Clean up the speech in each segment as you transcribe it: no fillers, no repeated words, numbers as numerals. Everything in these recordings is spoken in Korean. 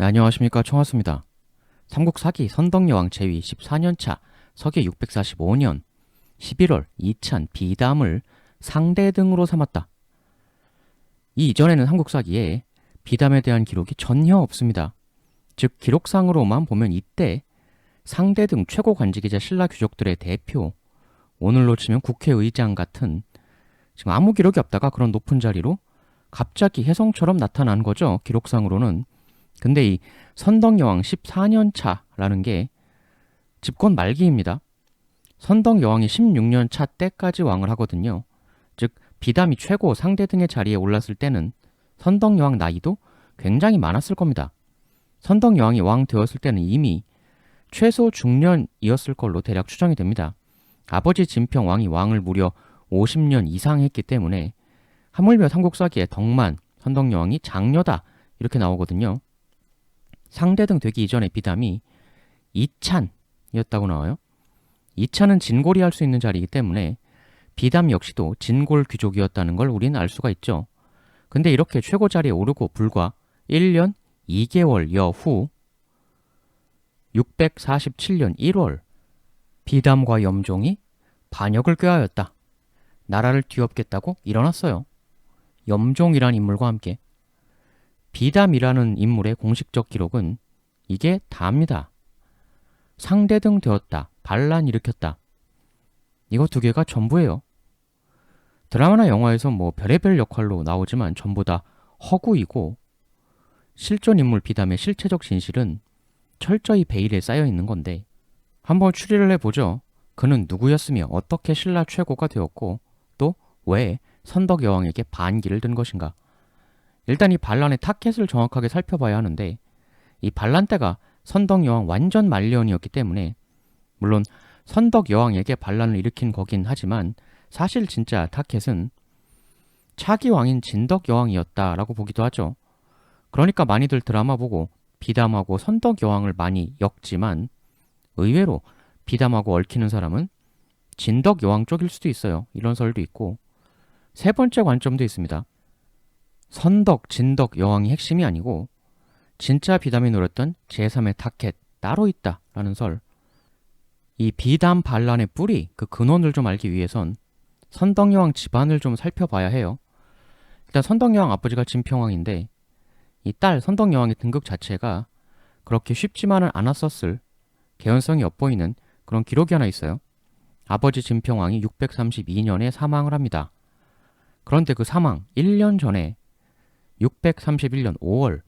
네, 안녕하십니까. 총하수입니다. 삼국사기 선덕여왕 제위 14년차 서기 645년 11월 이찬 비담을 상대 등으로 삼았다. 이 이전에는 삼국사기에 비담에 대한 기록이 전혀 없습니다. 즉 기록상으로만 보면 이때 상대 등 최고 관직이자 신라 귀족들의 대표, 오늘로 치면 국회의장 같은 지금 아무 기록이 없다가 그런 높은 자리로 갑자기 혜성처럼 나타난 거죠. 기록상으로는. 근데 이 선덕여왕 14년 차라는 게 집권 말기입니다. 선덕여왕이 16년 차 때까지 왕을 하거든요. 즉 비담이 최고 상대 등의 자리에 올랐을 때는 선덕여왕 나이도 굉장히 많았을 겁니다. 선덕여왕이 왕 되었을 때는 이미 최소 중년이었을 걸로 대략 추정이 됩니다. 아버지 진평왕이 왕을 무려 50년 이상 했기 때문에 하물며 삼국사기에 덕만 선덕여왕이 장녀다 이렇게 나오거든요. 상대등 되기 이전에 비담이 이찬이었다고 나와요. 이찬은 진골이 할 수 있는 자리이기 때문에 비담 역시도 진골 귀족이었다는 걸 우리는 알 수가 있죠. 근데 이렇게 최고 자리에 오르고 불과 1년 2개월여 후 647년 1월 비담과 염종이 반역을 꾀하였다. 나라를 뒤엎겠다고 일어났어요. 염종이란 인물과 함께. 비담이라는 인물의 공식적 기록은 이게 다입니다. 상대등 되었다. 반란 일으켰다. 이거 두 개가 전부예요. 드라마나 영화에서 뭐 별의별 역할로 나오지만 전부 다 허구이고 실존 인물 비담의 실체적 진실은 철저히 베일에 쌓여 있는 건데 한번 추리를 해보죠. 그는 누구였으며 어떻게 신라 최고가 되었고 또 왜 선덕여왕에게 반기를 든 것인가. 일단 이 반란의 타켓을 정확하게 살펴봐야 하는데 이 반란 때가 선덕여왕 완전 말년이었기 때문에 물론 선덕여왕에게 반란을 일으킨 거긴 하지만 사실 진짜 타켓은 차기 왕인 진덕여왕이었다라고 보기도 하죠. 그러니까 많이들 드라마 보고 비담하고 선덕여왕을 많이 엮지만 의외로 비담하고 얽히는 사람은 진덕여왕 쪽일 수도 있어요. 이런 설도 있고 세 번째 관점도 있습니다. 선덕, 진덕, 여왕이 핵심이 아니고 진짜 비담이 노렸던 제3의 타켓 따로 있다라는 설. 이 비담 반란의 뿌리, 그 근원을 좀 알기 위해선 선덕여왕 집안을 좀 살펴봐야 해요. 일단 선덕여왕 아버지가 진평왕인데 이 딸 선덕여왕의 등극 자체가 그렇게 쉽지만은 않았었을 개연성이 엿보이는 그런 기록이 하나 있어요. 아버지 진평왕이 632년에 사망을 합니다. 그런데 그 사망 1년 전에 631년 5월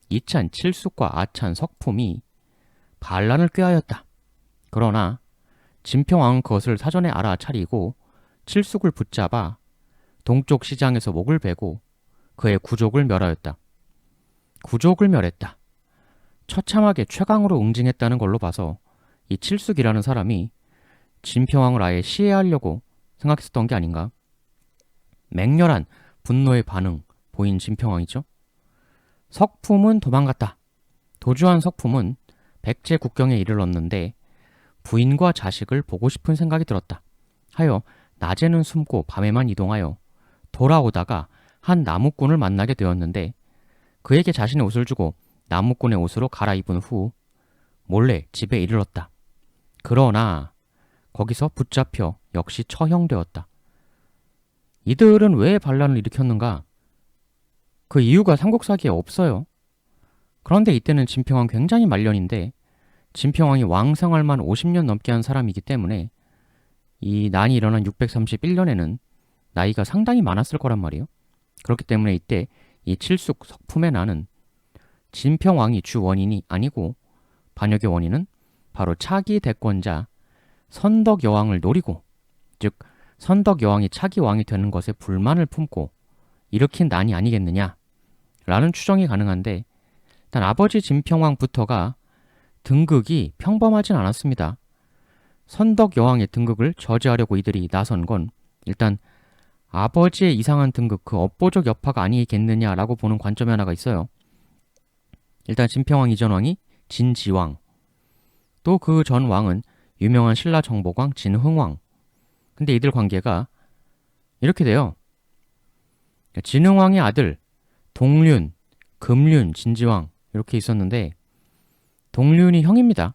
이찬 칠숙과 아찬 석품이 반란을 꾀하였다. 그러나 진평왕은 그것을 사전에 알아차리고 칠숙을 붙잡아 동쪽 시장에서 목을 베고 그의 구족을 멸하였다. 구족을 멸했다. 처참하게 최강으로 응징했다는 걸로 봐서 이 칠숙이라는 사람이 진평왕을 아예 시해하려고 생각했었던 게 아닌가. 맹렬한 분노의 반응 보인 진평왕이죠. 석품은 도망갔다. 도주한 석품은 백제 국경에 이르렀는데 부인과 자식을 보고 싶은 생각이 들었다. 하여 낮에는 숨고 밤에만 이동하여 돌아오다가 한 나무꾼을 만나게 되었는데 그에게 자신의 옷을 주고 나무꾼의 옷으로 갈아입은 후 몰래 집에 이르렀다. 그러나 거기서 붙잡혀 역시 처형되었다. 이들은 왜 반란을 일으켰는가? 그 이유가 삼국사기에 없어요. 그런데 이때는 진평왕 굉장히 말년인데 진평왕이 왕 생활만 50년 넘게 한 사람이기 때문에 이 난이 일어난 631년에는 나이가 상당히 많았을 거란 말이에요. 그렇기 때문에 이때 이 칠숙 석품의 난은 진평왕이 주 원인이 아니고 반역의 원인은 바로 차기 대권자 선덕여왕을 노리고 즉 선덕여왕이 차기 왕이 되는 것에 불만을 품고 일으킨 난이 아니겠느냐 라는 추정이 가능한데 일단 아버지 진평왕부터가 등극이 평범하진 않았습니다. 선덕여왕의 등극을 저지하려고 이들이 나선 건 일단 아버지의 이상한 등극, 그 업보적 여파가 아니겠느냐라고 보는 관점이 하나가 있어요. 일단 진평왕 이전 왕이 진지왕, 또 그 전 왕은 유명한 신라 정복왕 진흥왕. 근데 이들 관계가 이렇게 돼요. 진흥왕의 아들 동륜, 금륜, 진지왕 이렇게 있었는데 동륜이 형입니다.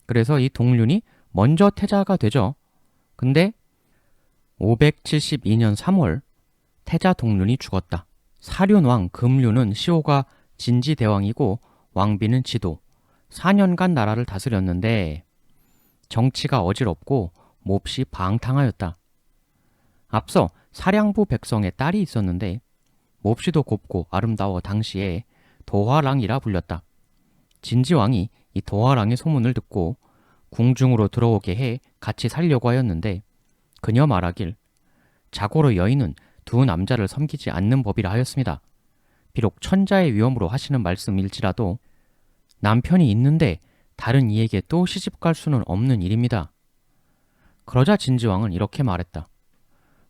그래서 이 동륜이 먼저 태자가 되죠. 근데 572년 3월 태자 동륜이 죽었다. 사륜왕 금륜은 시호가 진지대왕이고 왕비는 지도 4년간 나라를 다스렸는데 정치가 어지럽고 몹시 방탕하였다. 앞서 사량부 백성의 딸이 있었는데 몹시도 곱고 아름다워 당시에 도화랑이라 불렸다. 진지왕이 이 도화랑의 소문을 듣고 궁중으로 들어오게 해 같이 살려고 하였는데 그녀 말하길 자고로 여인은 두 남자를 섬기지 않는 법이라 하였습니다. 비록 천자의 위엄으로 하시는 말씀일지라도 남편이 있는데 다른 이에게 또 시집갈 수는 없는 일입니다. 그러자 진지왕은 이렇게 말했다.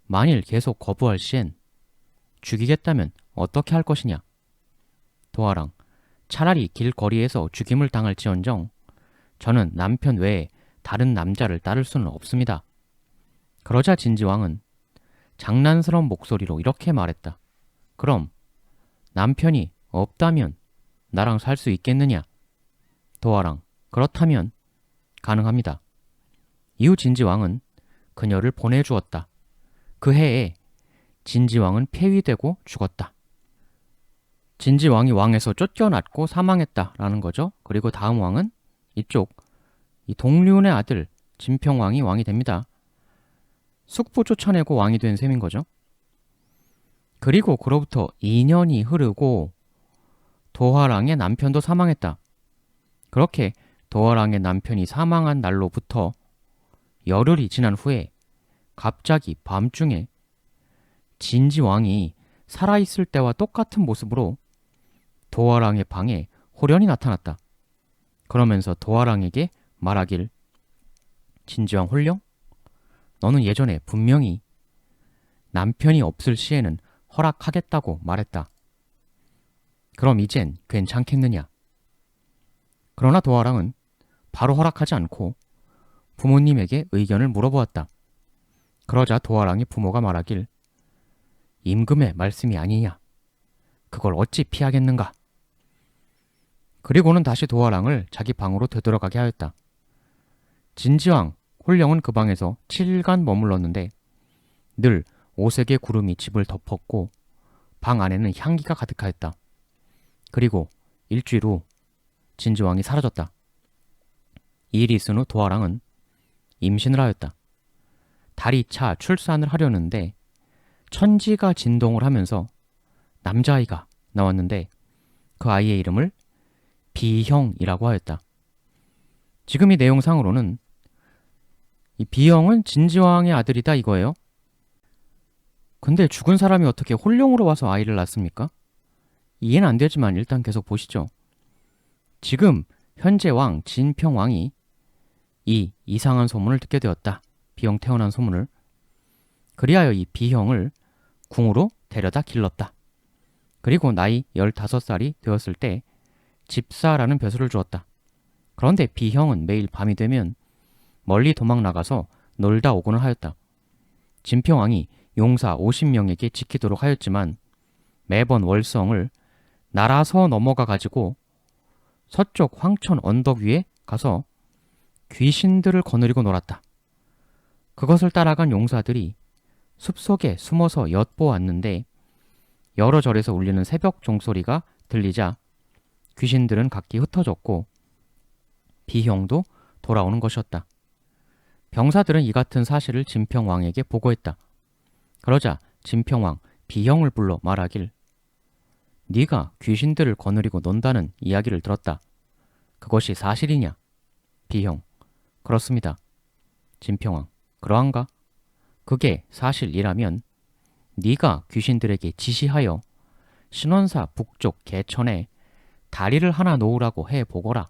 만일 계속 거부할 시엔 죽이겠다면 어떻게 할 것이냐? 도화랑, 차라리 길거리에서 죽임을 당할지언정 저는 남편 외에 다른 남자를 따를 수는 없습니다. 그러자 진지왕은 장난스러운 목소리로 이렇게 말했다. 그럼 남편이 없다면 나랑 살 수 있겠느냐? 도화랑, 그렇다면 가능합니다. 이후 진지왕은 그녀를 보내주었다. 그 해에 진지왕은 폐위되고 죽었다. 진지왕이 왕에서 쫓겨났고 사망했다라는 거죠. 그리고 다음 왕은 이쪽 이 동륜의 아들 진평왕이 왕이 됩니다. 숙부 쫓아내고 왕이 된 셈인 거죠. 그리고 그로부터 2년이 흐르고 도화랑의 남편도 사망했다. 그렇게 도화랑의 남편이 사망한 날로부터 열흘이 지난 후에 갑자기 밤중에 진지왕이 살아있을 때와 똑같은 모습으로 도화랑의 방에 호련히 나타났다. 그러면서 도화랑에게 말하길 진지왕 홀령? 너는 예전에 분명히 남편이 없을 시에는 허락하겠다고 말했다. 그럼 이젠 괜찮겠느냐? 그러나 도화랑은 바로 허락하지 않고 부모님에게 의견을 물어보았다. 그러자 도화랑의 부모가 말하길 임금의 말씀이 아니냐? 그걸 어찌 피하겠는가? 그리고는 다시 도화랑을 자기 방으로 되돌아가게 하였다. 진지왕 홀령은 그 방에서 7일간 머물렀는데 늘 오색의 구름이 집을 덮었고 방 안에는 향기가 가득하였다. 그리고 일주일 후 진지왕이 사라졌다. 이 일이 있은 후 도화랑은 임신을 하였다. 달이 차 출산을 하려는데 천지가 진동을 하면서 남자아이가 나왔는데 그 아이의 이름을 비형이라고 하였다. 지금 이 내용상으로는 이 비형은 진지왕의 아들이다 이거예요. 근데 죽은 사람이 어떻게 홀령으로 와서 아이를 낳습니까? 이해는 안 되지만 일단 계속 보시죠. 지금 현재 왕 진평왕이 이 이상한 소문을 듣게 되었다. 비형 태어난 소문을. 그리하여 이 비형을 궁으로 데려다 길렀다. 그리고 나이 15살이 되었을 때 집사라는 벼슬을 주었다. 그런데 비형은 매일 밤이 되면 멀리 도망 나가서 놀다 오곤을 하였다. 진평왕이 용사 50명에게 지키도록 하였지만 매번 월성을 날아서 넘어가 가지고 서쪽 황천 언덕 위에 가서 귀신들을 거느리고 놀았다. 그것을 따라간 용사들이 숲속에 숨어서 엿보았는데 여러 절에서 울리는 새벽 종소리가 들리자 귀신들은 각기 흩어졌고 비형도 돌아오는 것이었다. 병사들은 이 같은 사실을 진평왕에게 보고했다. 그러자 진평왕 비형을 불러 말하길 네가 귀신들을 거느리고 논다는 이야기를 들었다. 그것이 사실이냐? 비형 그렇습니다. 진평왕 그러한가? 그게 사실이라면 네가 귀신들에게 지시하여 신원사 북쪽 개천에 다리를 하나 놓으라고 해보거라.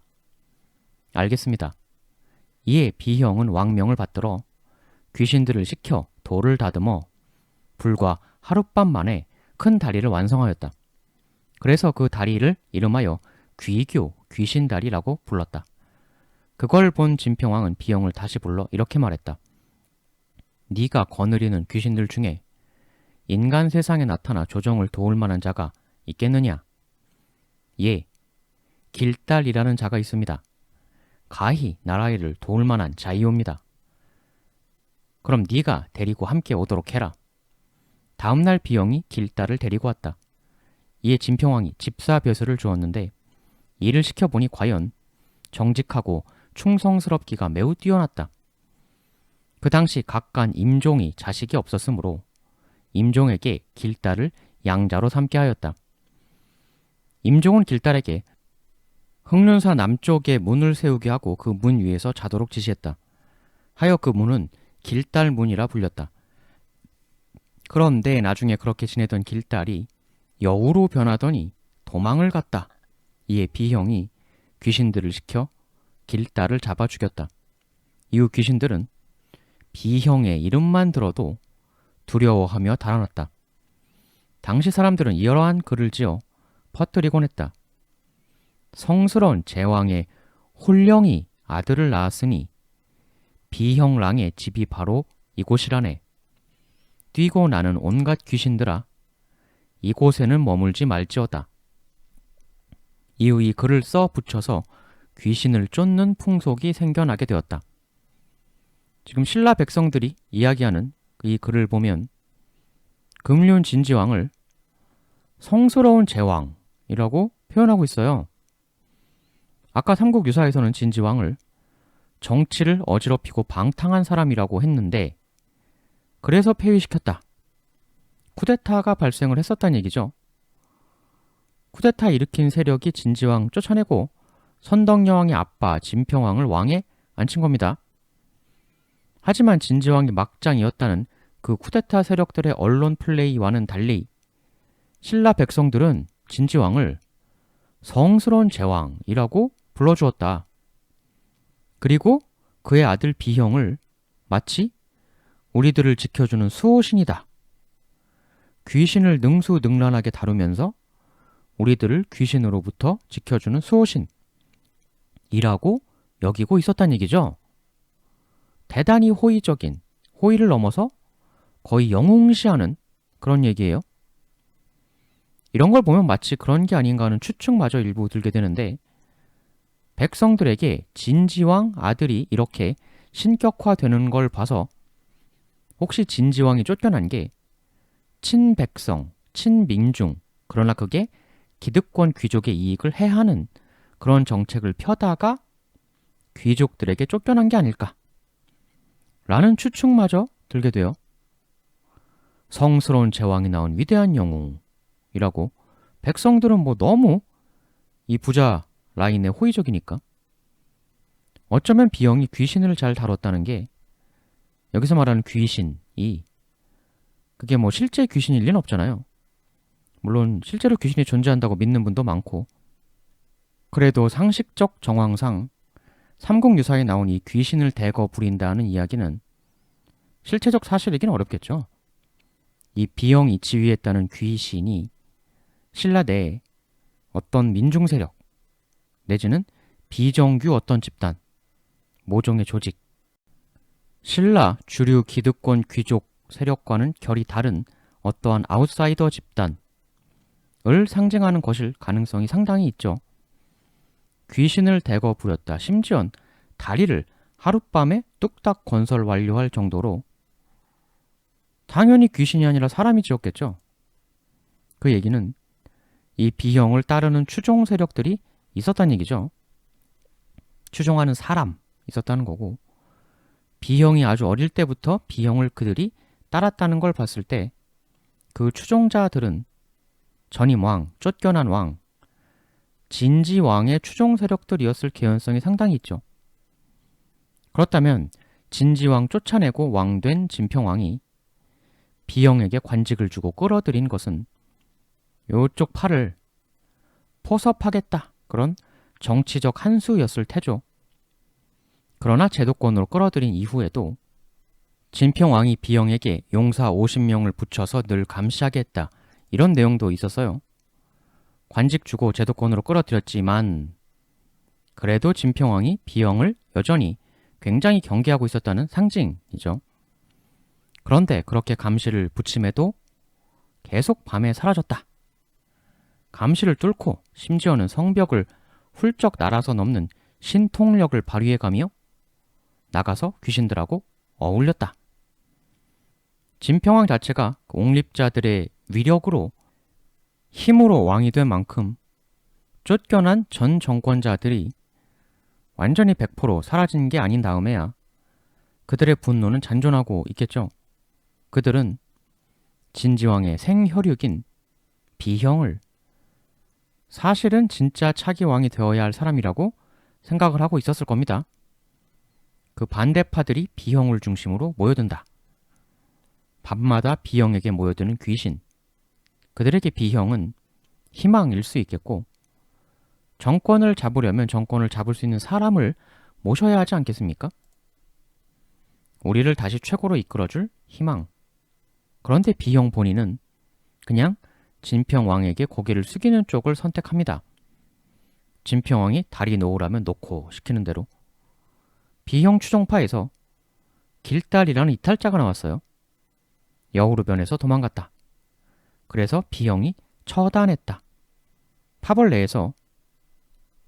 알겠습니다. 이에 비형은 왕명을 받들어 귀신들을 시켜 돌을 다듬어 불과 하룻밤 만에 큰 다리를 완성하였다. 그래서 그 다리를 이름하여 귀교 귀신다리라고 불렀다. 그걸 본 진평왕은 비형을 다시 불러 이렇게 말했다. 네가 거느리는 귀신들 중에 인간 세상에 나타나 조정을 도울 만한 자가 있겠느냐? 예, 길달이라는 자가 있습니다. 가히 나라를 도울 만한 자이옵니다. 그럼 네가 데리고 함께 오도록 해라. 다음날 비형이 길달을 데리고 왔다. 이에 진평왕이 집사벼슬을 주었는데 일을 시켜보니 과연 정직하고 충성스럽기가 매우 뛰어났다. 그 당시 각간 임종이 자식이 없었으므로 임종에게 길달을 양자로 삼게 하였다. 임종은 길달에게 흑륜사 남쪽에 문을 세우게 하고 그 문 위에서 자도록 지시했다. 하여 그 문은 길달문이라 불렸다. 그런데 나중에 그렇게 지내던 길달이 여우로 변하더니 도망을 갔다. 이에 비형이 귀신들을 시켜 길달을 잡아 죽였다. 이후 귀신들은 비형의 이름만 들어도 두려워하며 달아났다. 당시 사람들은 이러한 글을 지어 퍼뜨리곤 했다. 성스러운 제왕의 홀령이 아들을 낳았으니 비형랑의 집이 바로 이곳이라네. 뛰고 나는 온갖 귀신들아, 이곳에는 머물지 말지어다. 이후 이 글을 써 붙여서 귀신을 쫓는 풍속이 생겨나게 되었다. 지금 신라 백성들이 이야기하는 이 글을 보면 금륜 진지왕을 성스러운 제왕이라고 표현하고 있어요. 아까 삼국유사에서는 진지왕을 정치를 어지럽히고 방탕한 사람이라고 했는데 그래서 폐위시켰다. 쿠데타가 발생을 했었다는 얘기죠. 쿠데타 일으킨 세력이 진지왕 쫓아내고 선덕여왕의 아빠 진평왕을 왕에 앉힌 겁니다. 하지만 진지왕이 막장이었다는 그 쿠데타 세력들의 언론 플레이와는 달리 신라 백성들은 진지왕을 성스러운 제왕이라고 불러주었다. 그리고 그의 아들 비형을 마치 우리들을 지켜주는 수호신이다. 귀신을 능수능란하게 다루면서 우리들을 귀신으로부터 지켜주는 수호신이라고 여기고 있었단 얘기죠. 대단히 호의적인, 호의를 넘어서 거의 영웅시하는 그런 얘기예요. 이런 걸 보면 마치 그런 게 아닌가 하는 추측마저 일부 들게 되는데 백성들에게 진지왕 아들이 이렇게 신격화되는 걸 봐서 혹시 진지왕이 쫓겨난 게 친백성, 친민중, 그러나 그게 기득권 귀족의 이익을 해하는 그런 정책을 펴다가 귀족들에게 쫓겨난 게 아닐까 라는 추측마저 들게 돼요. 성스러운 제왕이 나온 위대한 영웅이라고 백성들은 뭐 너무 이 부자 라인에 호의적이니까 어쩌면 비형이 귀신을 잘 다뤘다는 게 여기서 말하는 귀신이 그게 뭐 실제 귀신일 리는 없잖아요. 물론 실제로 귀신이 존재한다고 믿는 분도 많고 그래도 상식적 정황상 삼국유사에 나온 이 귀신을 대거 부린다는 이야기는 실체적 사실이긴 어렵겠죠. 이 비형이 지휘했다는 귀신이 신라 내에 어떤 민중 세력 내지는 비정규 어떤 집단, 모종의 조직, 신라 주류 기득권 귀족 세력과는 결이 다른 어떠한 아웃사이더 집단을 상징하는 것일 가능성이 상당히 있죠. 귀신을 대거 부렸다. 심지어 다리를 하룻밤에 뚝딱 건설 완료할 정도로 당연히 귀신이 아니라 사람이 지었겠죠. 그 얘기는 이 비형을 따르는 추종 세력들이 있었다는 얘기죠. 추종하는 사람 있었다는 거고 비형이 아주 어릴 때부터 비형을 그들이 따랐다는 걸 봤을 때 그 추종자들은 전임 왕, 쫓겨난 왕, 진지 왕의 추종 세력들이었을 개연성이 상당히 있죠. 그렇다면 진지 왕 쫓아내고 왕된 진평왕이 비형에게 관직을 주고 끌어들인 것은 요쪽 팔을 포섭하겠다 그런 정치적 한수였을 테죠. 그러나 제도권으로 끌어들인 이후에도 진평왕이 비형에게 용사 50명을 붙여서 늘 감시하겠다 이런 내용도 있었어요. 관직 주고 제도권으로 끌어들였지만 그래도 진평왕이 비형을 여전히 굉장히 경계하고 있었다는 상징이죠. 그런데 그렇게 감시를 붙임에도 계속 밤에 사라졌다. 감시를 뚫고 심지어는 성벽을 훌쩍 날아서 넘는 신통력을 발휘해가며 나가서 귀신들하고 어울렸다. 진평왕 자체가 옹립자들의 위력으로 힘으로 왕이 된 만큼 쫓겨난 전 정권자들이 완전히 100% 사라진 게 아닌 다음에야 그들의 분노는 잔존하고 있겠죠. 그들은 진지왕의 생혈육인 비형을 사실은 진짜 차기 왕이 되어야 할 사람이라고 생각을 하고 있었을 겁니다. 그 반대파들이 비형을 중심으로 모여든다. 밤마다 비형에게 모여드는 귀신. 그들에게 비형은 희망일 수 있겠고, 정권을 잡으려면 정권을 잡을 수 있는 사람을 모셔야 하지 않겠습니까? 우리를 다시 최고로 이끌어줄 희망. 그런데 비형 본인은 그냥 진평왕에게 고개를 숙이는 쪽을 선택합니다. 진평왕이 다리 놓으라면 놓고 시키는 대로. 비형 추종파에서 길달이라는 이탈자가 나왔어요. 여우르변에서 도망갔다. 그래서 비형이 처단했다. 파벌 내에서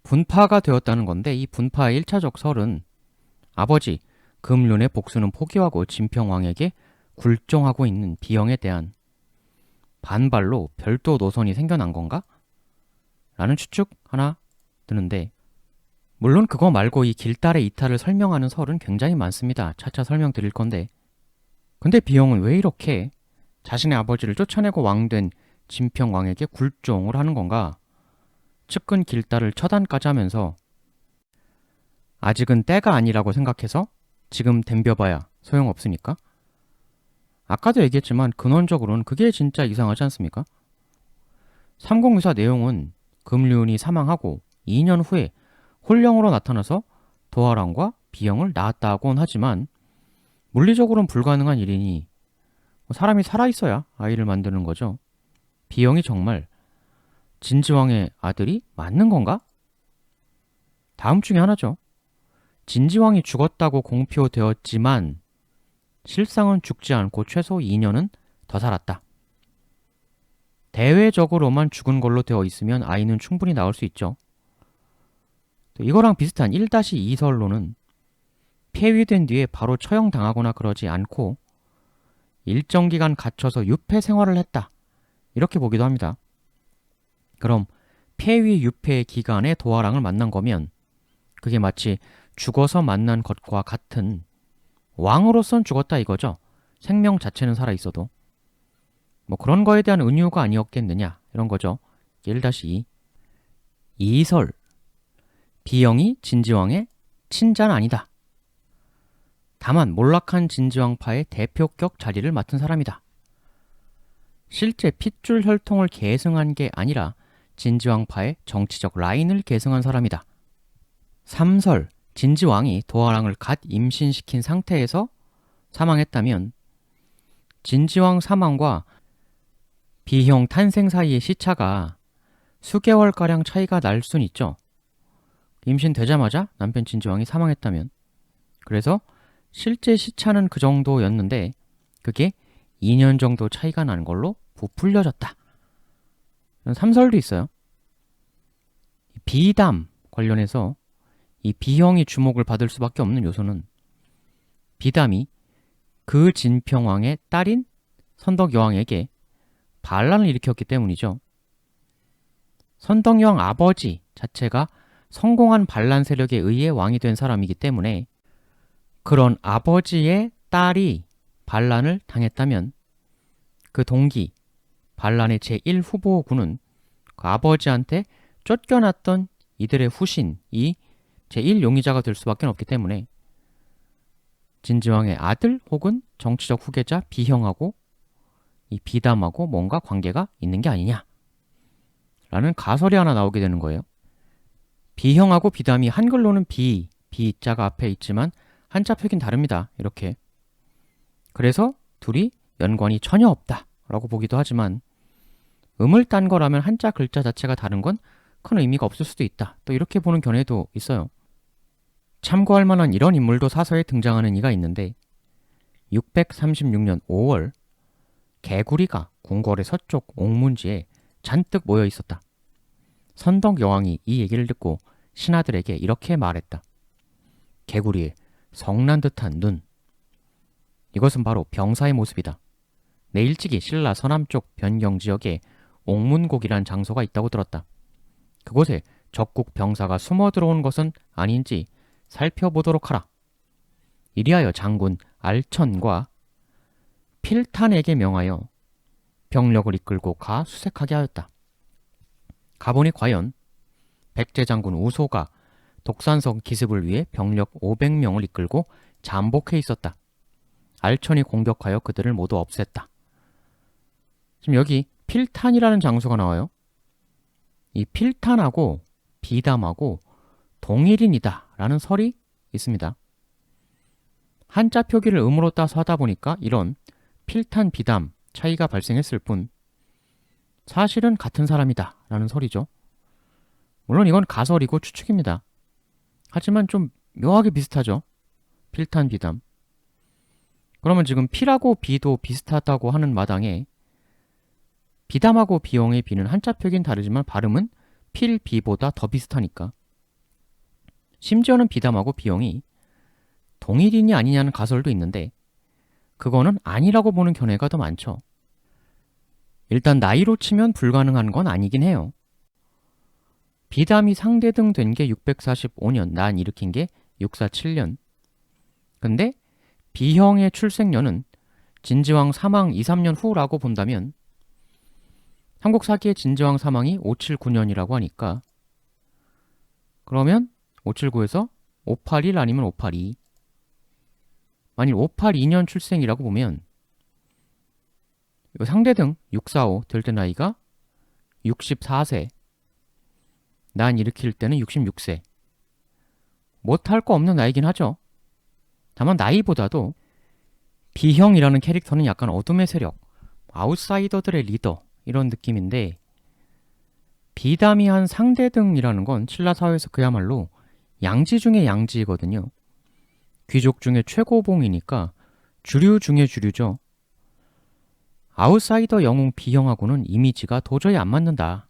분파가 되었다는 건데, 이 분파의 1차적 설은 아버지 금륜의 복수는 포기하고 진평왕에게 굴종하고 있는 비형에 대한 반발로 별도 노선이 생겨난 건가? 라는 추측 하나 드는데, 물론 그거 말고 이 길달의 이탈을 설명하는 설은 굉장히 많습니다. 차차 설명드릴 건데, 근데 비형은 왜 이렇게 자신의 아버지를 쫓아내고 왕된 진평왕에게 굴종을 하는 건가? 측근 길달을 처단까지 하면서 아직은 때가 아니라고 생각해서 지금 덤벼봐야 소용없으니까? 아까도 얘기했지만 근원적으로는 그게 진짜 이상하지 않습니까? 삼국유사 내용은 금륜이 사망하고 2년 후에 홀령으로 나타나서 도화랑과 비형을 낳았다곤 하지만 물리적으로는 불가능한 일이니 사람이 살아있어야 아이를 만드는 거죠. 비형이 정말 진지왕의 아들이 맞는 건가? 다음 중에 하나죠. 진지왕이 죽었다고 공표되었지만 실상은 죽지 않고 최소 2년은 더 살았다. 대외적으로만 죽은 걸로 되어 있으면 아이는 충분히 나올 수 있죠. 이거랑 비슷한 1-2설로는 폐위된 뒤에 바로 처형당하거나 그러지 않고 일정 기간 갇혀서 유폐 생활을 했다. 이렇게 보기도 합니다. 그럼 폐위 유폐 기간에 도화랑을 만난 거면 그게 마치 죽어서 만난 것과 같은, 왕으로선 죽었다 이거죠. 생명 자체는 살아있어도. 뭐 그런 거에 대한 은유가 아니었겠느냐 이런 거죠. 1-2 2설 비형이 진지왕의 친자는 아니다. 다만 몰락한 진지왕파의 대표격 자리를 맡은 사람이다. 실제 핏줄 혈통을 계승한 게 아니라 진지왕파의 정치적 라인을 계승한 사람이다. 3설 진지왕이 도화랑을 갓 임신시킨 상태에서 사망했다면 진지왕 사망과 비형 탄생 사이의 시차가 수개월가량 차이가 날 순 있죠. 임신되자마자 남편 진지왕이 사망했다면. 그래서 실제 시차는 그 정도였는데 그게 2년 정도 차이가 나는 걸로 부풀려졌다. 이런 삼설도 있어요. 비담 관련해서 이 비형이 주목을 받을 수밖에 없는 요소는 비담이 그 진평왕의 딸인 선덕여왕에게 반란을 일으켰기 때문이죠. 선덕여왕 아버지 자체가 성공한 반란 세력에 의해 왕이 된 사람이기 때문에 그런 아버지의 딸이 반란을 당했다면 그 동기, 반란의 제1후보군은 그 아버지한테 쫓겨났던 이들의 후신이 제1용의자가 될 수밖에 없기 때문에 진지왕의 아들 혹은 정치적 후계자 비형하고 이 비담하고 뭔가 관계가 있는 게 아니냐 라는 가설이 하나 나오게 되는 거예요. 비형하고 비담이 한글로는 비자가 앞에 있지만 한자 표기는 다릅니다. 이렇게. 그래서 둘이 연관이 전혀 없다 라고 보기도 하지만 음을 딴 거라면 한자 글자 자체가 다른 건 큰 의미가 없을 수도 있다. 또 이렇게 보는 견해도 있어요. 참고할 만한 이런 인물도 사서에 등장하는 이가 있는데 636년 5월 개구리가 궁궐의 서쪽 옥문지에 잔뜩 모여 있었다. 선덕여왕이 이 얘기를 듣고 신하들에게 이렇게 말했다. 개구리의 성난 듯한 눈. 이것은 바로 병사의 모습이다. 내 일찍이 신라 서남쪽 변경지역에 옥문곡이란 장소가 있다고 들었다. 그곳에 적국 병사가 숨어 들어온 것은 아닌지 살펴보도록 하라. 이리하여 장군 알천과 필탄에게 명하여 병력을 이끌고 가 수색하게 하였다. 가보니 과연 백제 장군 우소가 독산성 기습을 위해 병력 500명을 이끌고 잠복해 있었다. 알천이 공격하여 그들을 모두 없앴다. 지금 여기 필탄이라는 장소가 나와요. 이 필탄하고 비담하고 동일인이다 라는 설이 있습니다. 한자 표기를 음으로 따서 하다 보니까 이런 필탄, 비담 차이가 발생했을 뿐 사실은 같은 사람이다 라는 설이죠. 물론 이건 가설이고 추측입니다. 하지만 좀 묘하게 비슷하죠. 필탄, 비담. 그러면 지금 필하고 비도 비슷하다고 하는 마당에 비담하고 비용의 비는 한자 표기는 다르지만 발음은 필, 비보다 더 비슷하니까 심지어는 비담하고 비용이 동일인이 아니냐는 가설도 있는데 그거는 아니라고 보는 견해가 더 많죠. 일단 나이로 치면 불가능한 건 아니긴 해요. 비담이 상대등 된 게 645년, 난 일으킨 게 647년. 근데 비형의 출생년은 진지왕 사망 2, 3년 후라고 본다면 삼국사기의 진지왕 사망이 579년이라고 하니까 그러면 579에서 581 아니면 582 만일 582년 출생이라고 보면 상대등 645 될 때 나이가 64세 난 일으킬 때는 66세 못할 거 없는 나이긴 하죠. 다만 나이보다도 비형이라는 캐릭터는 약간 어둠의 세력, 아웃사이더들의 리더 이런 느낌인데 비담이 한 상대등이라는 건 신라 사회에서 그야말로 양지 중의 양지이거든요. 귀족 중에 최고봉이니까 주류 중의 주류죠. 아웃사이더 영웅 비형하고는 이미지가 도저히 안 맞는다.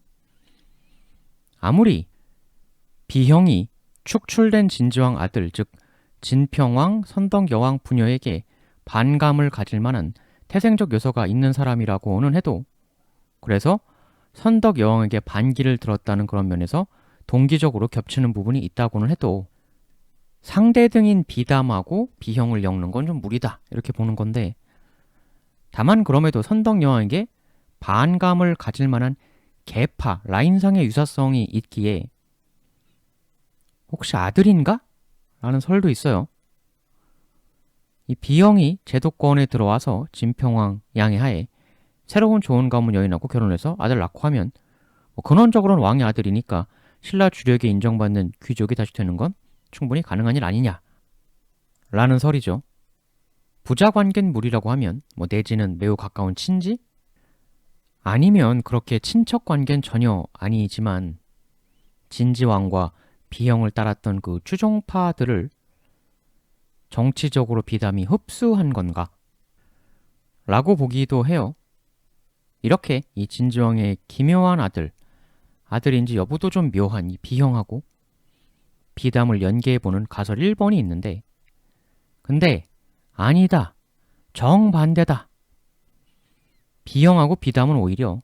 아무리 비형이 축출된 진지왕 아들 즉 진평왕, 선덕여왕 부녀에게 반감을 가질 만한 태생적 요소가 있는 사람이라고는 해도 그래서 선덕여왕에게 반기를 들었다는 그런 면에서 동기적으로 겹치는 부분이 있다고는 해도 상대등인 비담하고 비형을 엮는 건 좀 무리다 이렇게 보는 건데 다만 그럼에도 선덕여왕에게 반감을 가질 만한 계파, 라인상의 유사성이 있기에 혹시 아들인가? 라는 설도 있어요. 이 비형이 제도권에 들어와서 진평왕 양의 하에 새로운 좋은 가문 여인하고 결혼해서 아들 낳고 하면 근원적으로는 왕의 아들이니까 신라 주력에 인정받는 귀족이 다시 되는 건 충분히 가능한 일 아니냐 라는 설이죠. 부자 관계는 무리라고 하면 내지는 매우 가까운 친지? 아니면 그렇게 친척 관계는 전혀 아니지만 진지왕과 비형을 따랐던 그 추종파들을 정치적으로 비담이 흡수한 건가? 라고 보기도 해요. 이렇게 이 진지왕의 기묘한 아들인지 여부도 좀 묘한 이 비형하고 비담을 연계해보는 가설 1번이 있는데 근데 아니다. 정반대다. 비형하고 비담은 오히려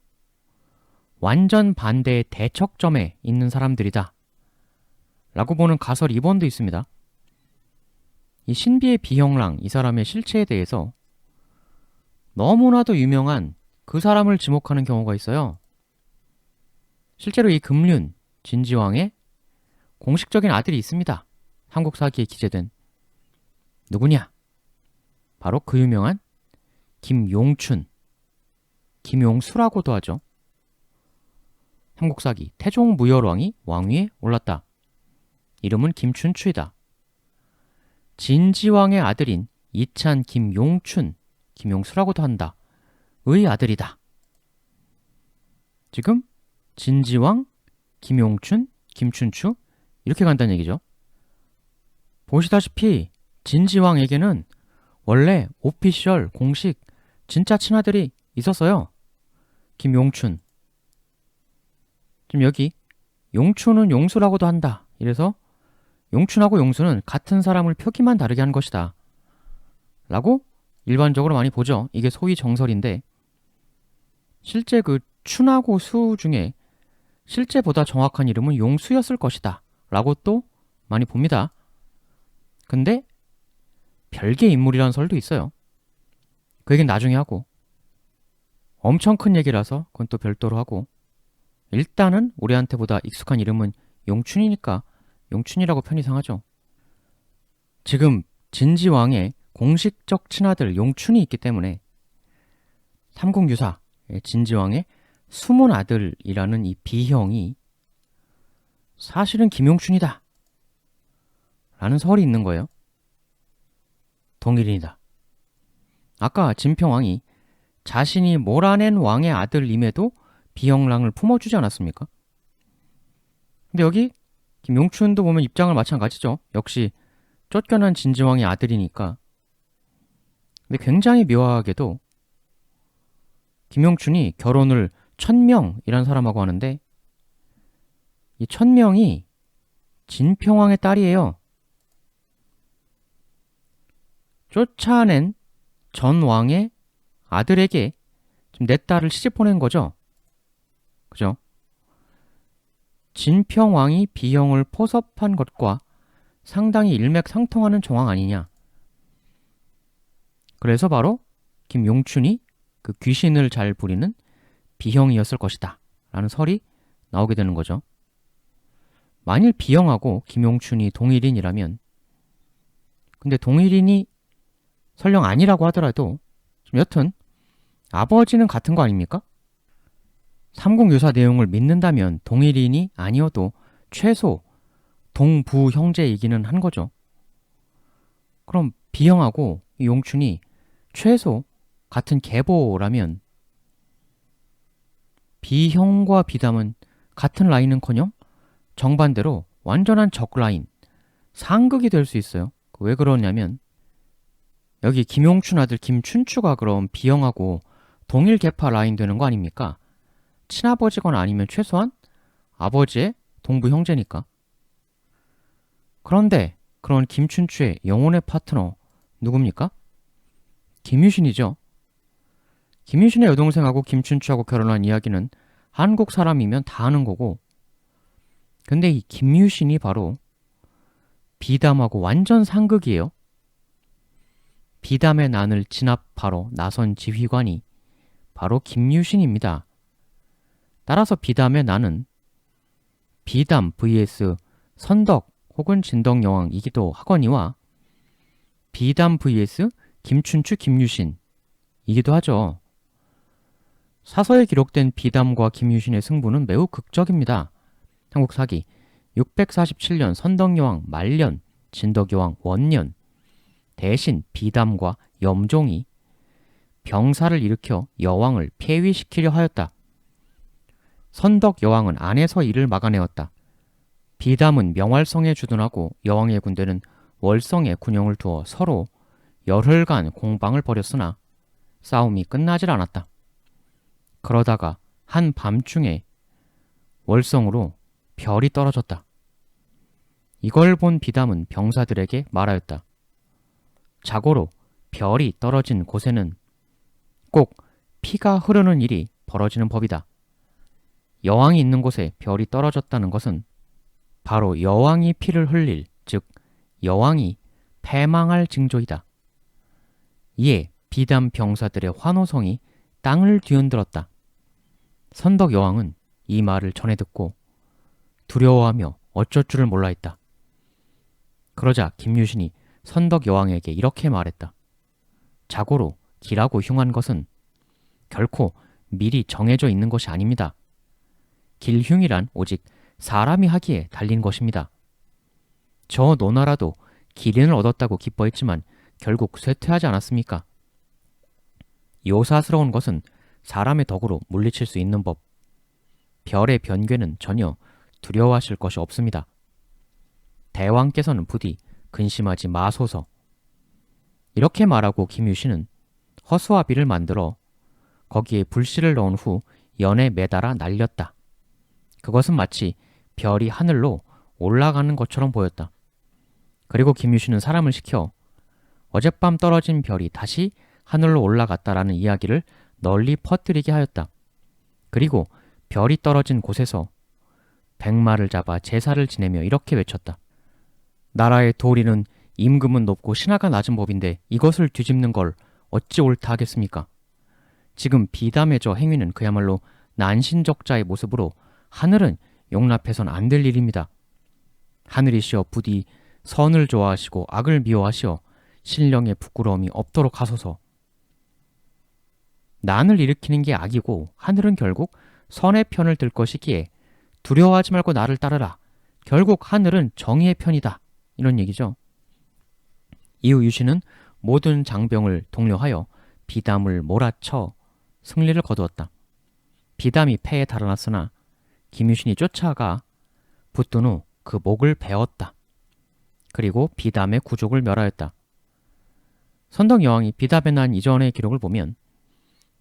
완전 반대의 대척점에 있는 사람들이다. 라고 보는 가설 2번도 있습니다. 이 신비의 비형랑 이 사람의 실체에 대해서 너무나도 유명한 그 사람을 지목하는 경우가 있어요. 실제로 이 금륜, 진지왕의 공식적인 아들이 있습니다. 삼국사기에 기재된. 누구냐? 바로 그 유명한 김용춘, 김용수라고도 하죠. 삼국사기 태종무열왕이 왕위에 올랐다. 이름은 김춘추이다. 진지왕의 아들인 이찬 김용춘, 김용수라고도 한다. 의 아들이다. 지금 진지왕, 김용춘, 김춘추 이렇게 간다는 얘기죠. 보시다시피 진지왕에게는 원래 오피셜, 공식, 진짜 친아들이 있었어요. 김용춘. 지금 여기 용춘은 용수라고도 한다. 이래서 용춘하고 용수는 같은 사람을 표기만 다르게 한 것이다 라고 일반적으로 많이 보죠. 이게 소위 정설인데 실제 그 춘하고 수 중에 실제보다 정확한 이름은 용수였을 것이다 라고 또 많이 봅니다. 근데 별개 인물이라는 설도 있어요. 그 얘기는 나중에 하고 엄청 큰 얘기라서 그건 또 별도로 하고 일단은 우리한테보다 익숙한 이름은 용춘이니까 용춘이라고 편의상하죠. 지금 진지왕의 공식적 친아들 용춘이 있기 때문에 삼국유사 진지왕의 숨은 아들이라는 이 비형이 사실은 김용춘이다 라는 설이 있는 거예요. 동일인이다. 아까 진평왕이 자신이 몰아낸 왕의 아들임에도 비형랑을 품어주지 않았습니까? 근데 여기 김용춘도 보면 입장을 마찬가지죠. 역시 쫓겨난 진지왕의 아들이니까. 근데 굉장히 묘하게도 김용춘이 결혼을 천명이라는 사람하고 하는데 이 천명이 진평왕의 딸이에요. 쫓아낸 전 왕의 아들에게 지금 내 딸을 시집 보낸 거죠. 그죠? 진평왕이 비형을 포섭한 것과 상당히 일맥상통하는 정황 아니냐. 그래서 바로 김용춘이 그 귀신을 잘 부리는 비형이었을 것이다 라는 설이 나오게 되는 거죠. 만일 비형하고 김용춘이 동일인이라면 근데 동일인이 설령 아니라고 하더라도 여튼 아버지는 같은 거 아닙니까? 삼국유사 내용을 믿는다면 동일인이 아니어도 최소 동부 형제이기는 한 거죠. 그럼 비형하고 용춘이 최소 같은 계보라면 비형과 비담은 같은 라인은커녕 정반대로 완전한 적 라인, 상극이 될 수 있어요. 왜 그러냐면 여기 김용춘 아들 김춘추가 그럼 비형하고 동일 계파 라인 되는 거 아닙니까? 친아버지거나 아니면 최소한 아버지의 동부 형제니까. 그런데 그런 김춘추의 영혼의 파트너 누굽니까? 김유신이죠. 김유신의 여동생하고 김춘추하고 결혼한 이야기는 한국 사람이면 다 아는 거고 근데 이 김유신이 바로 비담하고 완전 상극이에요. 비담의 난을 진압하러 나선 지휘관이 바로 김유신입니다. 따라서 비담의 난은 비담 vs 선덕 혹은 진덕여왕이기도 하거니와 비담 vs 김춘추 김유신이기도 하죠. 사서에 기록된 비담과 김유신의 승부는 매우 극적입니다. 삼국사기 647년 선덕여왕 말년, 진덕여왕 원년 대신 비담과 염종이 병사를 일으켜 여왕을 폐위시키려 하였다. 선덕여왕은 안에서 이를 막아내었다. 비담은 명활성에 주둔하고 여왕의 군대는 월성에 군영을 두어 서로 열흘간 공방을 벌였으나 싸움이 끝나질 않았다. 그러다가 한 밤중에 월성으로 별이 떨어졌다. 이걸 본 비담은 병사들에게 말하였다. 자고로 별이 떨어진 곳에는 꼭 피가 흐르는 일이 벌어지는 법이다. 여왕이 있는 곳에 별이 떨어졌다는 것은 바로 여왕이 피를 흘릴, 즉 여왕이 패망할 징조이다. 이에 비담 병사들의 환호성이 땅을 뒤흔들었다. 선덕 여왕은 이 말을 전해 듣고 두려워하며 어쩔 줄을 몰라 했다. 그러자 김유신이 선덕 여왕에게 이렇게 말했다. 자고로 기라고 흉한 것은 결코 미리 정해져 있는 것이 아닙니다. 길흉이란 오직 사람이 하기에 달린 것입니다. 저 노나라도 기린을 얻었다고 기뻐했지만 결국 쇠퇴하지 않았습니까? 요사스러운 것은 사람의 덕으로 물리칠 수 있는 법. 별의 변괴는 전혀 두려워하실 것이 없습니다. 대왕께서는 부디 근심하지 마소서. 이렇게 말하고 김유신은 허수아비를 만들어 거기에 불씨를 넣은 후 연에 매달아 날렸다. 그것은 마치 별이 하늘로 올라가는 것처럼 보였다. 그리고 김유신은 사람을 시켜 어젯밤 떨어진 별이 다시 하늘로 올라갔다라는 이야기를 널리 퍼뜨리게 하였다. 그리고 별이 떨어진 곳에서 백마를 잡아 제사를 지내며 이렇게 외쳤다. 나라의 도리는 임금은 높고 신하가 낮은 법인데 이것을 뒤집는 걸 어찌 옳다 하겠습니까? 지금 비담의 저 행위는 그야말로 난신적자의 모습으로 하늘은 용납해선 안 될 일입니다. 하늘이시여 부디 선을 좋아하시고 악을 미워하시어 신령의 부끄러움이 없도록 하소서. 난을 일으키는 게 악이고 하늘은 결국 선의 편을 들 것이기에 두려워하지 말고 나를 따르라. 결국 하늘은 정의의 편이다. 이런 얘기죠. 이후 유신은 모든 장병을 독려하여 비담을 몰아쳐 승리를 거두었다. 비담이 패에 달아났으나 김유신이 쫓아가 붙든 후 그 목을 베었다. 그리고 비담의 구족을 멸하였다. 선덕여왕이 비담에 난 이전의 기록을 보면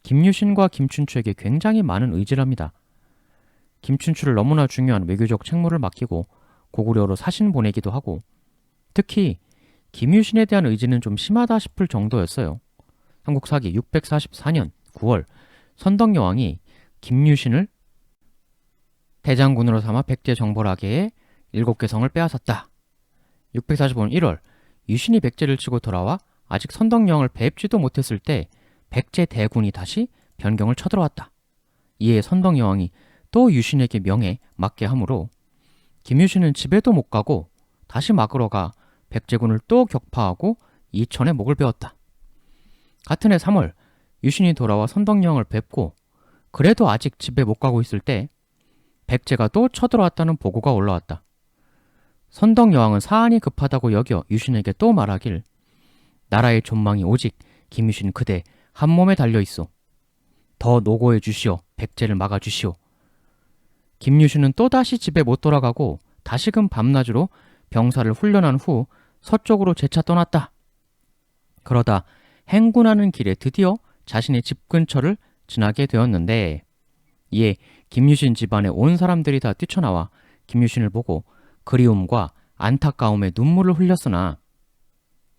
김유신과 김춘추에게 굉장히 많은 의지를 합니다. 김춘추를 너무나 중요한 외교적 책무를 맡기고 고구려로 사신 보내기도 하고 특히 김유신에 대한 의지는 좀 심하다 싶을 정도였어요. 삼국사기 644년 9월 선덕여왕이 김유신을 대장군으로 삼아 백제 정벌하게에 7개 성을 빼앗았다. 645년 1월 유신이 백제를 치고 돌아와 아직 선덕여왕을 뵙지도 못했을 때 백제 대군이 다시 변경을 쳐들어왔다. 이에 선덕여왕이 또 유신에게 명에 맡게 하므로 김유신은 집에도 못 가고 다시 막으러 가 백제군을 또 격파하고 이천에 목을 베었다. 같은 해 3월 유신이 돌아와 선덕여왕을 뵙고 그래도 아직 집에 못 가고 있을 때 백제가 또 쳐들어왔다는 보고가 올라왔다. 선덕여왕은 사안이 급하다고 여겨 유신에게 또 말하길 나라의 존망이 오직 김유신 그대 한 몸에 달려있소. 더 노고해 주시오. 백제를 막아주시오. 김유신은 또다시 집에 못 돌아가고 다시금 밤낮으로 병사를 훈련한 후 서쪽으로 재차 떠났다. 그러다 행군하는 길에 드디어 자신의 집 근처를 지나게 되었는데 이에 김유신 집안에 온 사람들이 다 뛰쳐나와 김유신을 보고 그리움과 안타까움에 눈물을 흘렸으나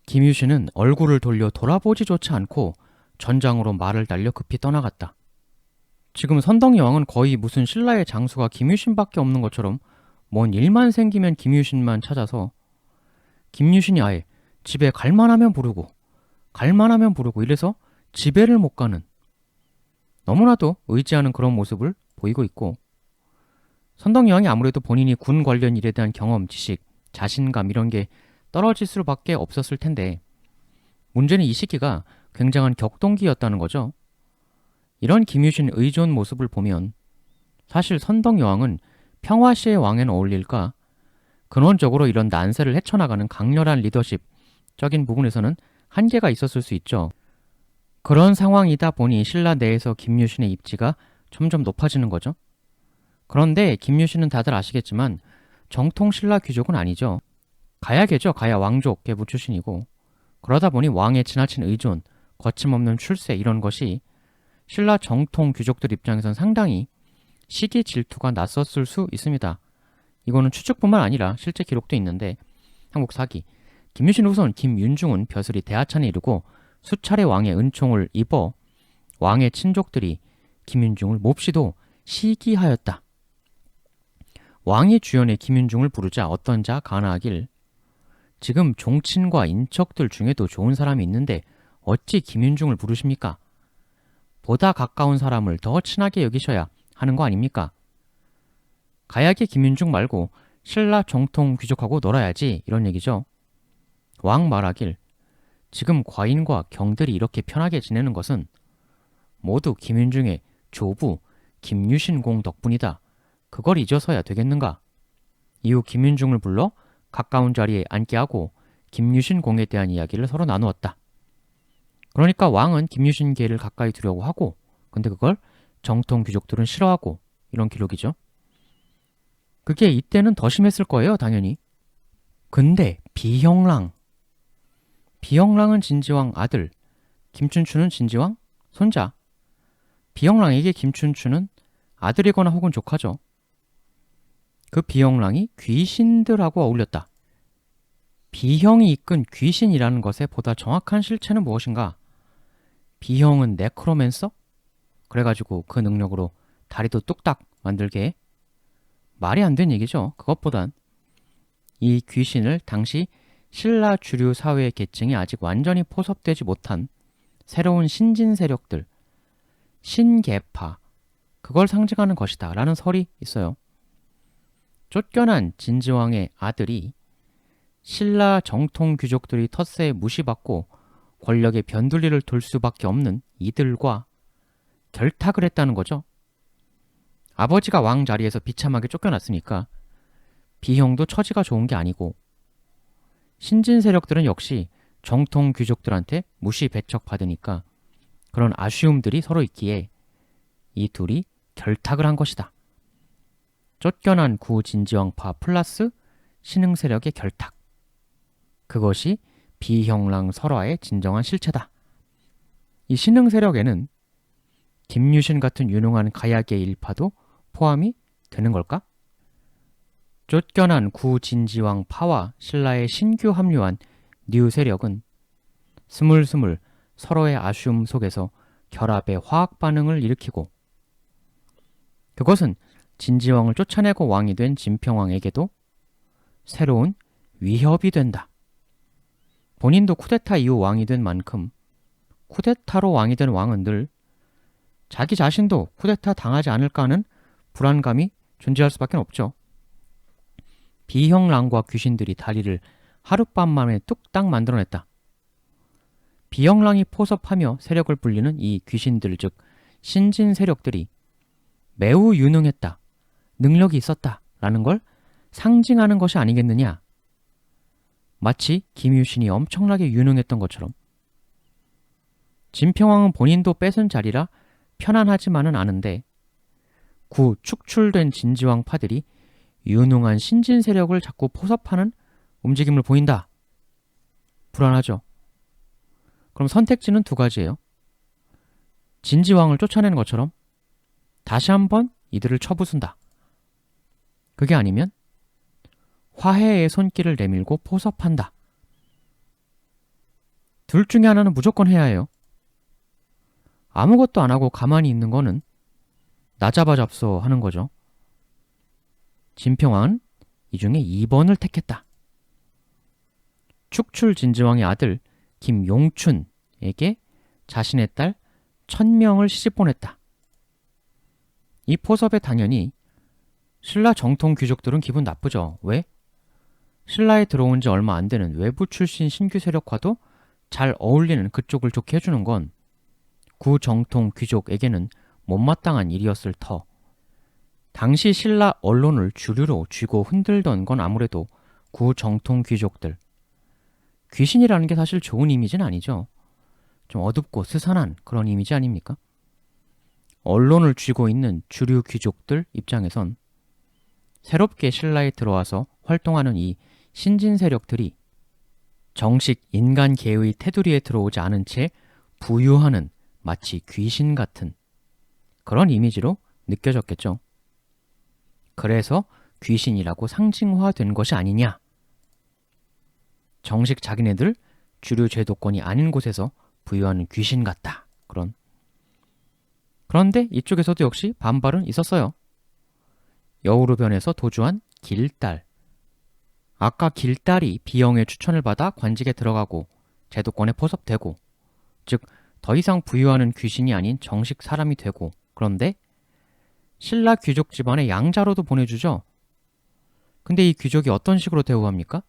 김유신은 얼굴을 돌려 돌아보지조차 않고 전장으로 말을 달려 급히 떠나갔다. 지금 선덕여왕은 거의 무슨 신라의 장수가 김유신밖에 없는 것처럼 뭔 일만 생기면 김유신만 찾아서 김유신이 아예 집에 갈만하면 부르고 이래서 집에를 못 가는 너무나도 의지하는 그런 모습을 보이고 있고 선덕여왕이 아무래도 본인이 군 관련 일에 대한 경험, 지식, 자신감 이런 게 떨어질 수밖에 없었을 텐데 문제는 이 시기가 굉장한 격동기였다는 거죠. 이런 김유신 의존 모습을 보면 사실 선덕여왕은 평화시의 왕에는 어울릴까? 근원적으로 이런 난세를 헤쳐나가는 강렬한 리더십적인 부분에서는 한계가 있었을 수 있죠. 그런 상황이다 보니 신라 내에서 김유신의 입지가 점점 높아지는 거죠. 그런데 김유신은 다들 아시겠지만 정통 신라 귀족은 아니죠. 가야계죠. 가야 왕족 계부 출신이고 그러다 보니 왕의 지나친 의존, 거침없는 출세 이런 것이 신라 정통 귀족들 입장에선 상당히 시기 질투가 났었을 수 있습니다. 이거는 추측뿐만 아니라 실제 기록도 있는데 한국사기 김유신 후손 김윤중은 벼슬이 대하찬에 이르고 수차례 왕의 은총을 입어 왕의 친족들이 김윤중을 몹시도 시기하였다. 왕이 주연에 김윤중을 부르자 어떤 자 가나하길 지금 종친과 인척들 중에도 좋은 사람이 있는데 어찌 김윤중을 부르십니까? 보다 가까운 사람을 더 친하게 여기셔야 하는 거 아닙니까? 가야게 김윤중 말고 신라 정통 귀족하고 놀아야지 이런 얘기죠. 왕 말하길 지금 과인과 경들이 이렇게 편하게 지내는 것은 모두 김윤중의 조부 김유신공 덕분이다. 그걸 잊어서야 되겠는가? 이후 김윤중을 불러 가까운 자리에 앉게 하고 김유신공에 대한 이야기를 서로 나누었다. 그러니까 왕은 김유신계를 가까이 두려고 하고 근데 그걸 정통 귀족들은 싫어하고 이런 기록이죠. 그게 이때는 더 심했을 거예요. 당연히. 근데 비형랑은 진지왕 아들, 김춘추는 진지왕 손자. 비형랑에게 김춘추는 아들이거나 혹은 조카죠. 그 비형랑이 귀신들하고 어울렸다. 비형이 이끈 귀신이라는 것의 보다 정확한 실체는 무엇인가? 비형은 네크로맨서? 그래가지고 그 능력으로 다리도 뚝딱 만들게 해? 말이 안 되는 얘기죠. 그것보단 이 귀신을 당시 신라 주류 사회의 계층이 아직 완전히 포섭되지 못한 새로운 신진 세력들, 신계파, 그걸 상징하는 것이다 라는 설이 있어요. 쫓겨난 진지왕의 아들이 신라 정통 귀족들이 텃세에 무시받고 권력의 변두리를 돌 수밖에 없는 이들과 결탁을 했다는 거죠. 아버지가 왕 자리에서 비참하게 쫓겨났으니까 비형도 처지가 좋은 게 아니고, 신진 세력들은 역시 정통 귀족들한테 무시 배척받으니까 그런 아쉬움들이 서로 있기에 이 둘이 결탁을 한 것이다. 쫓겨난 구진지왕파 플러스 신흥 세력의 결탁. 그것이 비형랑 설화의 진정한 실체다. 이 신흥 세력에는 김유신 같은 유능한 가야계 일파도 포함이 되는 걸까? 쫓겨난 구진지왕파와 신라에 신규 합류한 뉴 세력은 스물스물 서로의 아쉬움 속에서 결합의 화학 반응을 일으키고, 그것은 진지왕을 쫓아내고 왕이 된 진평왕에게도 새로운 위협이 된다. 본인도 쿠데타 이후 왕이 된 만큼 쿠데타로 왕이 된 왕은 늘 자기 자신도 쿠데타 당하지 않을까 하는 불안감이 존재할 수밖에 없죠. 비형랑과 귀신들이 다리를 하룻밤만에 뚝딱 만들어냈다. 비형랑이 포섭하며 세력을 불리는 이 귀신들, 즉 신진 세력들이 매우 유능했다, 능력이 있었다 라는 걸 상징하는 것이 아니겠느냐. 마치 김유신이 엄청나게 유능했던 것처럼. 진평왕은 본인도 뺏은 자리라 편안하지만은 않은데 구 축출된 진지왕파들이 유능한 신진 세력을 자꾸 포섭하는 움직임을 보인다. 불안하죠. 그럼 선택지는 두 가지예요. 진지왕을 쫓아내는 것처럼 다시 한번 이들을 쳐부순다. 그게 아니면 화해의 손길을 내밀고 포섭한다. 둘 중에 하나는 무조건 해야 해요. 아무것도 안 하고 가만히 있는 거는 나 잡아 잡소 하는 거죠. 진평왕은 이 중에 2번을 택했다. 축출 진지왕의 아들 김용춘에게 자신의 딸 천명을 시집 보냈다. 이 포섭에 당연히 신라 정통 귀족들은 기분 나쁘죠. 왜? 신라에 들어온 지 얼마 안 되는 외부 출신 신규 세력과도 잘 어울리는 그쪽을 좋게 해주는 건 구정통 귀족에게는 못마땅한 일이었을 터. 당시 신라 언론을 주류로 쥐고 흔들던 건 아무래도 구정통 귀족들. 귀신이라는 게 사실 좋은 이미지는 아니죠. 좀 어둡고 스산한 그런 이미지 아닙니까? 언론을 쥐고 있는 주류 귀족들 입장에선 새롭게 신라에 들어와서 활동하는 이 신진 세력들이 정식 인간계의 테두리에 들어오지 않은 채 부유하는 마치 귀신 같은 그런 이미지로 느껴졌겠죠. 그래서 귀신이라고 상징화된 것이 아니냐. 정식 자기네들 주류 제도권이 아닌 곳에서 부유하는 귀신 같다. 그런데 이쪽에서도 역시 반발은 있었어요. 여우르변에서 도주한 길딸. 아까 길딸이 비형의 추천을 받아 관직에 들어가고 제도권에 포섭되고, 즉 더 이상 부유하는 귀신이 아닌 정식 사람이 되고, 그런데 신라 귀족 집안의 양자로도 보내주죠. 근데 이 귀족이 어떤 식으로 대우합니까?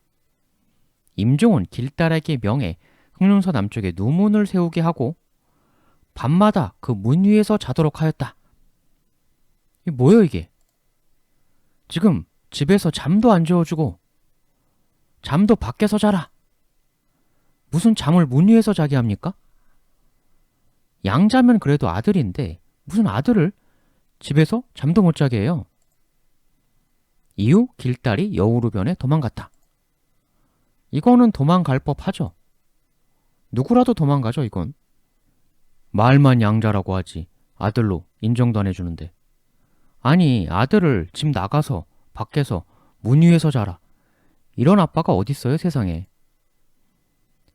임종은 길딸에게 명해 흑룡서 남쪽에 누문을 세우게 하고 밤마다 그 문 위에서 자도록 하였다. 이게 뭐예요 이게? 지금 집에서 잠도 안 재워주고 잠도 밖에서 자라. 무슨 잠을 문 위에서 자게 합니까? 양자면 그래도 아들인데 무슨 아들을 집에서 잠도 못 자게 해요. 이후 길딸이 여우르변에 도망갔다. 이거는 도망갈 법하죠. 누구라도 도망가죠 이건. 말만 양자라고 하지 아들로 인정도 안 해주는데. 아니 아들을 집 나가서 밖에서 문 위에서 자라. 이런 아빠가 어딨어요, 세상에.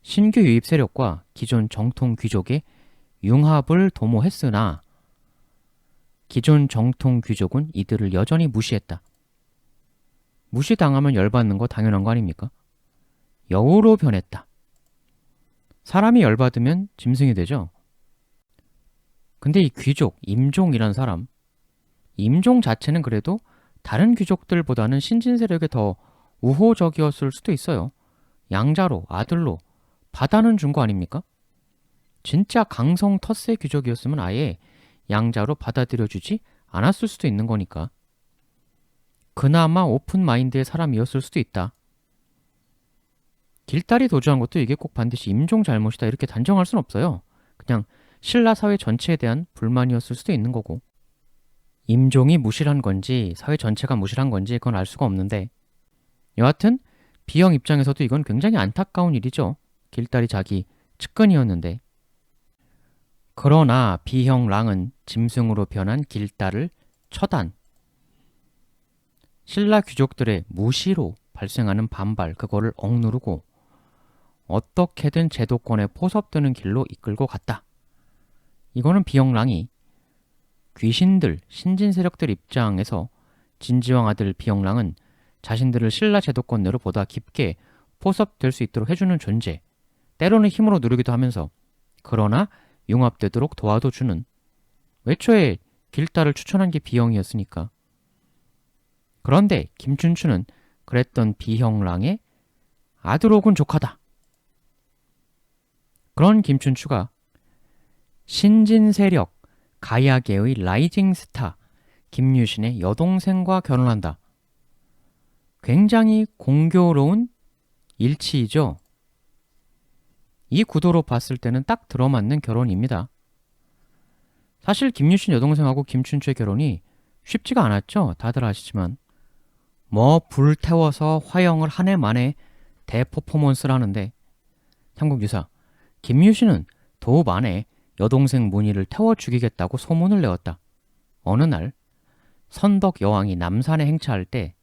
신규 유입 세력과 기존 정통 귀족의 융합을 도모했으나 기존 정통 귀족은 이들을 여전히 무시했다. 무시당하면 열받는 거 당연한 거 아닙니까? 여우로 변했다. 사람이 열받으면 짐승이 되죠. 근데 이 귀족, 임종이란 사람, 임종 자체는 그래도 다른 귀족들보다는 신진 세력에 더 우호적이었을 수도 있어요. 양자로, 아들로 받아는 준 거 아닙니까? 진짜 강성 텃세 귀족이었으면 아예 양자로 받아들여주지 않았을 수도 있는 거니까. 그나마 오픈 마인드의 사람이었을 수도 있다. 길다리 도주한 것도 이게 꼭 반드시 임종 잘못이다 이렇게 단정할 순 없어요. 그냥 신라 사회 전체에 대한 불만이었을 수도 있는 거고. 임종이 무실한 건지 사회 전체가 무실한 건지 그건 알 수가 없는데 여하튼 비형 입장에서도 이건 굉장히 안타까운 일이죠. 길다리 자기 측근이었는데. 그러나 비형 랑은 짐승으로 변한 길다를 처단. 신라 귀족들의 무시로 발생하는 반발 그거를 억누르고 어떻게든 제도권에 포섭되는 길로 이끌고 갔다. 이거는 비형 랑이 귀신들, 신진 세력들 입장에서 진지왕 아들 비형 랑은 자신들을 신라 제도권 내로 보다 깊게 포섭될 수 있도록 해주는 존재, 때로는 힘으로 누르기도 하면서 그러나 융합되도록 도와도 주는, 애초에 길다를 추천한 게 비형이었으니까. 그런데 김춘추는 그랬던 비형랑의 아들 혹은 조카다. 그런 김춘추가 신진 세력 가야계의 라이징 스타 김유신의 여동생과 결혼한다. 굉장히 공교로운 일치이죠. 이 구도로 봤을 때는 딱 들어맞는 결혼입니다. 사실 김유신 여동생하고 김춘추의 결혼이 쉽지가 않았죠. 다들 아시지만. 불태워서 화형을 한 해 만에 대퍼포먼스를 하는데, 삼국유사 김유신은 도읍 안에 여동생 문희를 태워 죽이겠다고 소문을 내었다. 어느 날 선덕 여왕이 남산에 행차할 때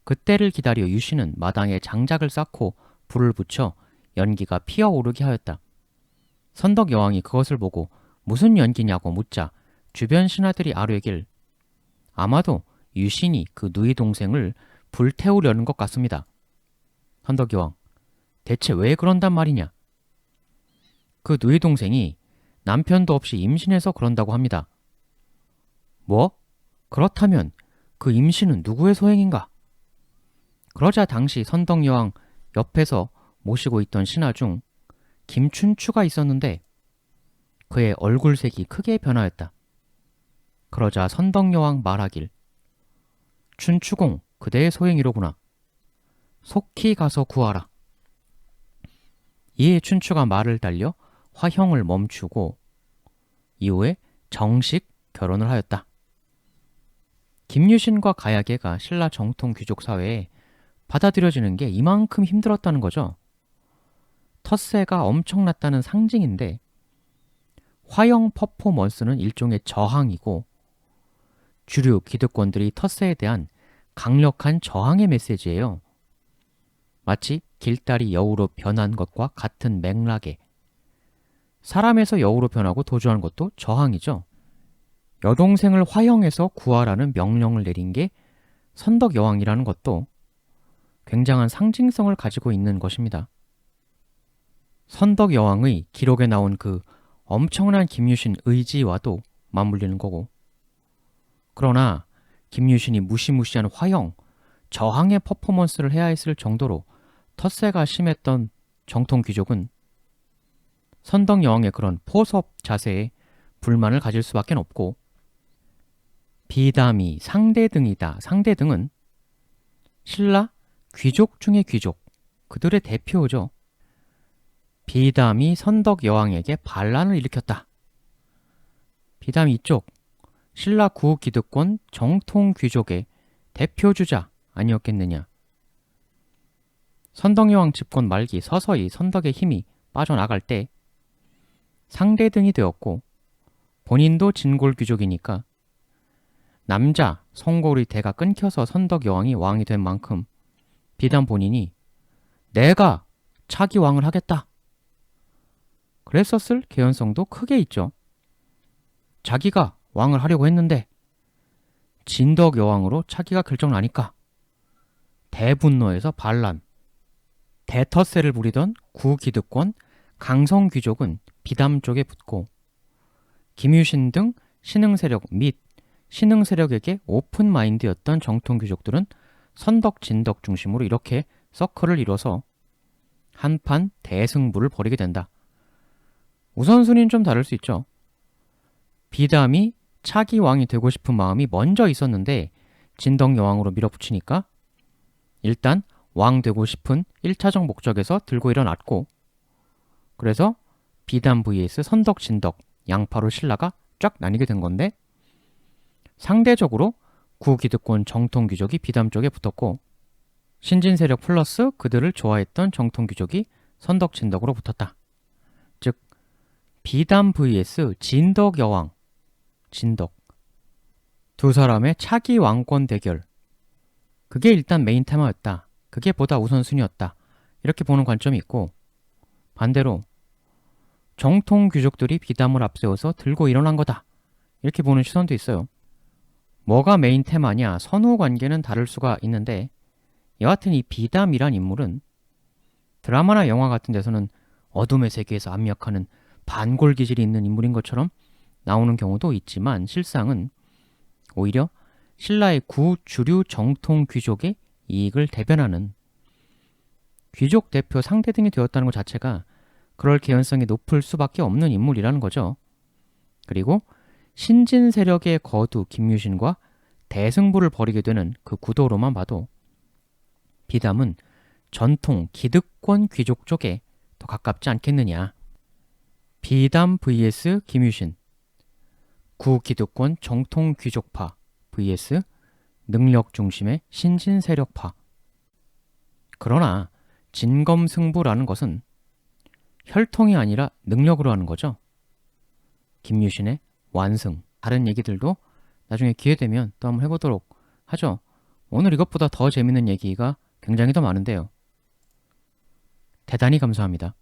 그때를 기다려 유신은 마당에 장작을 쌓고 불을 붙여 연기가 피어오르게 하였다. 선덕 여왕이 그것을 보고 무슨 연기냐고 묻자 주변 신하들이 아뢰길 아마도 유신이 그 누이 동생을 불태우려는 것 같습니다. 선덕 여왕, 대체 왜 그런단 말이냐? 그 누이 동생이 남편도 없이 임신해서 그런다고 합니다. 뭐? 그렇다면 그 임신은 누구의 소행인가? 그러자 당시 선덕 여왕 옆에서 모시고 있던 신하 중 김춘추가 있었는데 그의 얼굴색이 크게 변하였다. 그러자 선덕 여왕 말하길 춘추공 그대의 소행이로구나. 속히 가서 구하라. 이에 춘추가 말을 달려 화형을 멈추고 이후에 정식 결혼을 하였다. 김유신과 가야계가 신라 정통 귀족 사회에 받아들여지는 게 이만큼 힘들었다는 거죠. 텃세가 엄청났다는 상징인데 화형 퍼포먼스는 일종의 저항이고 주류 기득권들이 텃세에 대한 강력한 저항의 메시지예요. 마치 길다리 여우로 변한 것과 같은 맥락에 사람에서 여우로 변하고 도주하는 것도 저항이죠. 여동생을 화형해서 구하라는 명령을 내린 게 선덕 여왕이라는 것도 굉장한 상징성을 가지고 있는 것입니다. 선덕 여왕의 기록에 나온 그 엄청난 김유신 의지와도 맞물리는 거고, 그러나 김유신이 무시무시한 화형, 저항의 퍼포먼스를 해야 했을 정도로 텃세가 심했던 정통 귀족은 선덕 여왕의 그런 포섭 자세에 불만을 가질 수밖에 없고, 비담이 상대등이다. 상대등은 신라 귀족 중의 귀족, 그들의 대표죠. 비담이 선덕 여왕에게 반란을 일으켰다. 비담이 이쪽 신라 구기득권 정통 귀족의 대표주자 아니었겠느냐. 선덕 여왕 집권 말기 서서히 선덕의 힘이 빠져나갈 때 상대등이 되었고 본인도 진골 귀족이니까 남자 송골의 대가 끊겨서 선덕 여왕이 왕이 된 만큼 비담 본인이 내가 차기 왕을 하겠다 그랬었을 개연성도 크게 있죠. 자기가 왕을 하려고 했는데 진덕 여왕으로 차기가 결정나니까 대분노에서 반란, 대텃세를 부리던 구기득권, 강성 귀족은 비담 쪽에 붙고 김유신 등 신흥 세력 및 신흥 세력에게 오픈 마인드였던 정통 귀족들은 선덕, 진덕 중심으로 이렇게 서클을 이뤄서 한판 대승부를 벌이게 된다. 우선순위는 좀 다를 수 있죠. 비담이 차기 왕이 되고 싶은 마음이 먼저 있었는데 진덕 여왕으로 밀어붙이니까 일단 왕 되고 싶은 1차적 목적에서 들고 일어났고 그래서 비담 vs 선덕, 진덕 양파로 신라가 쫙 나뉘게 된 건데 상대적으로 구기득권 정통 귀족이 비담 쪽에 붙었고 신진 세력 플러스 그들을 좋아했던 정통 귀족이 선덕, 진덕으로 붙었다. 즉 비담 vs 진덕 여왕, 진덕 두 사람의 차기 왕권 대결 그게 일단 메인 테마였다. 그게 보다 우선순위였다. 이렇게 보는 관점이 있고 반대로 정통 귀족들이 비담을 앞세워서 들고 일어난 거다. 이렇게 보는 시선도 있어요. 뭐가 메인 테마냐 선후 관계는 다를 수가 있는데 여하튼 이 비담이란 인물은 드라마나 영화 같은 데서는 어둠의 세계에서 압력하는 반골 기질이 있는 인물인 것처럼 나오는 경우도 있지만 실상은 오히려 신라의 구주류 정통 귀족의 이익을 대변하는 귀족 대표 상대 등이 되었다는 것 자체가 그럴 개연성이 높을 수밖에 없는 인물이라는 거죠. 그리고 신진 세력의 거두 김유신과 대승부를 벌이게 되는 그 구도로만 봐도 비담은 전통 기득권 귀족 쪽에 더 가깝지 않겠느냐. 비담 vs 김유신 구기득권 정통 귀족파 vs 능력 중심의 신진 세력파. 그러나 진검승부라는 것은 혈통이 아니라 능력으로 하는 거죠. 김유신의 완승, 다른 얘기들도 나중에 기회 되면 또 한번 해보도록 하죠. 오늘 이것보다 더 재밌는 얘기가 굉장히 더 많은데요. 대단히 감사합니다.